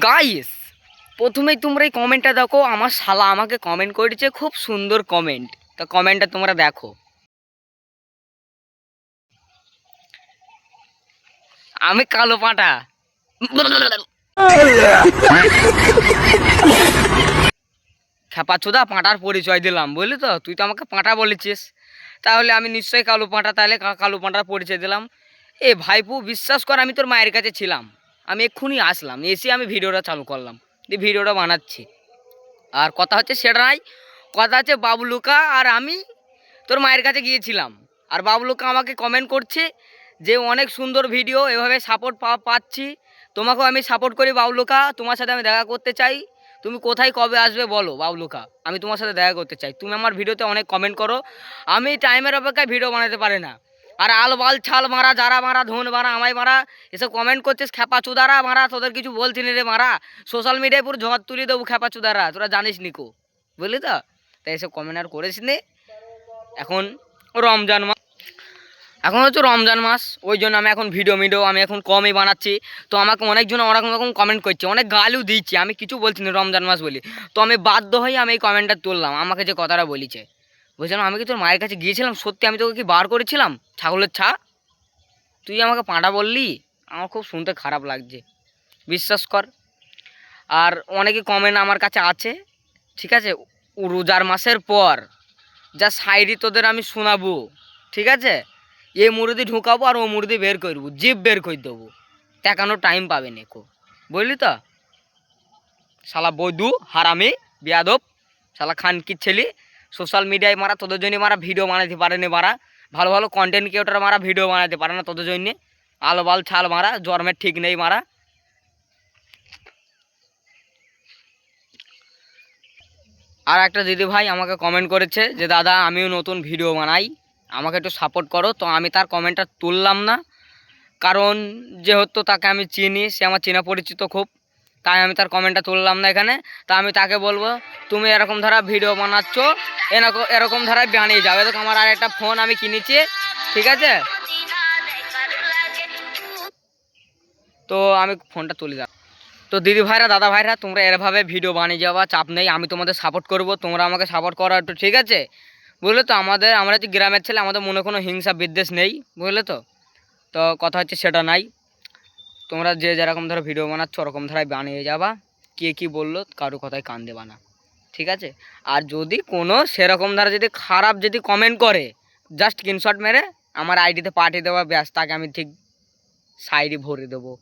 Guys, প্রথমেই তোমরা এই কমেন্টটা দেখো। আমার শালা আমাকে কমেন্ট করেছে, খুব সুন্দর কমেন্ট। তো কমেন্টটা তোমরা দেখো। আমি কালো পাঁটা। খেপাচোদা পাঁটার পরিচয় দিলাম, বুঝলি তো? তুই তো আমাকে পাঁটা বলেছিস, তাহলে আমি নিশ্চয়ই কালো পাঁটা। তাহলে কালো পাঁটার পরিচয় দিলাম। এ ভাইপু, বিশ্বাস কর, আমি তোর মায়ের কাছে ছিলাম। আমি এক্ষুনি আসলাম, এসে আমি ভিডিওটা চালু করলাম, দিয়ে ভিডিওটা বানাচ্ছি। আর কথা হচ্ছে সেটা নাই, কথা হচ্ছে বাবলুকা আর আমি তোর মায়ের কাছে গিয়েছিলাম। আর বাবলুকা আমাকে কমেন্ট করছে যে অনেক সুন্দর ভিডিও, এভাবে সাপোর্ট পাচ্ছি। তোমাকেও আমি সাপোর্ট করি বাবলুকা, তোমার সাথে আমি দেখা করতে চাই। তুমি কোথায় কবে আসবে বলো বাবলুকা, আমি তোমার সাথে দেখা করতে চাই। তুমি আমার ভিডিওতে অনেক কমেন্ট করো, আমি টাইমের অপেক্ষায় ভিডিও বানাতে পারি না। আর আল বাল ছাল মারা, যারা মারা, ধন মারা, আমায় মারা, এসব কমেন্ট করছিস খেপা চুদারা মারা, তোদের কিছু বলছি নি রে মারা। সোশ্যাল মিডিয়ায় পুরো ঝড় তুলে দেবো খেপা চুদারা, তোরা জানিস নিকো, বুঝলি তো? তাই এসব কমেন্ট আর করিস নি। এখন রমজান মাস, এখন হচ্ছে রমজান মাস, ওই জন্য আমি এখন ভিডিও আমি এখন কমই বানাচ্ছি। তো আমাকে অনেকজন ওরকম রকম কমেন্ট করছে, অনেক গালিও দিচ্ছে, আমি কিছু বলছি না রমজান মাস বলি। তো আমি বাধ্য হয়ে আমি এই কমেন্টটা তুললাম, আমাকে যে কথাটা বলিছে। বুঝলাম, আমি কি তোর মায়ের কাছে গিয়েছিলাম সত্যি? আমি তোকে কি বার করেছিলাম ছাগলের ছা? তুই আমাকে পাঁটা বললি, আমার খুব শুনতে খারাপ লাগছে, বিশ্বাস কর। আর অনেকে কমেন্ট আমার কাছে আছে, ঠিক আছে? রোজার মাসের পর যা শায়রি তোদের আমি শোনাবো, ঠিক আছে? এ মুরদি ঢুকাবো আর ও মুরদি বের করবো, জিপ বের করে দেবো, দেখানোর টাইম পাবে নেকো, বুঝলি তো? শালা বৈদু হারামি বিয়াদব, শালা খানকির ছেলে। সোশ্যাল মিডিয়ায় মারা তোদের জন্য মারা ভিডিও বানাতে পারেনি মারা, ভালো ভালো কন্টেন্ট ক্রিয়েটর মারা ভিডিও বানাতে পারে না তোদের জন্যে। আলবাল ছাল মারা, জন্মের ঠিক নেই মারা। আর একটা দিদি ভাই আমাকে কমেন্ট করেছে যে দাদা আমিও নতুন ভিডিও বানাই, আমাকে একটু সাপোর্ট করো। তো আমি তার কমেন্টটা তুললাম না, কারণ যেহেতু তাকে আমি চিনি, সে আমার চেনা পরিচিত খুব, তাই আমি তার কমেন্টটা তুললাম না এখানে। তা আমি তাকে বলবো, তুমি এরকম ধারা ভিডিও বানাচ্ছ, এরকম ধারায় বানিয়ে যাবে। দেখো আমার আর একটা ফোন আমি কিনেছি, ঠিক আছে? তো আমি ফোনটা তুলে যাবো। তো দিদি ভাইরা, দাদা ভাইরা, তোমরা এরভাবে ভিডিও বানিয়ে যাওয়া, চাপ নেই, আমি তোমাদের সাপোর্ট করব, তোমরা আমাকে সাপোর্ট করো একটু, ঠিক আছে? বুঝলে তো? আমরা হচ্ছে গ্রামের ছেলে, আমাদের মনে কোনো হিংসা বিদ্বেষ নেই, বুঝলে তো? তো কথা হচ্ছে সেটা নাই। তোমরা যে যেরকম ধরো ভিডিও বানাচ্ছ ওরকম ধারায় বানিয়ে যাবা, কে কী বললো কারো কথায় কান দেবা না, ঠিক আছে? আর যদি কোনো সেরকম ধারা যদি খারাপ যদি কমেন্ট করে, জাস্ট স্ক্রিনশট মেরে আমার আইডিতে পাঠিয়ে দেওয়া, ব্যাস, তাকে আমি ঠিক সাইডে ভরে দেবো।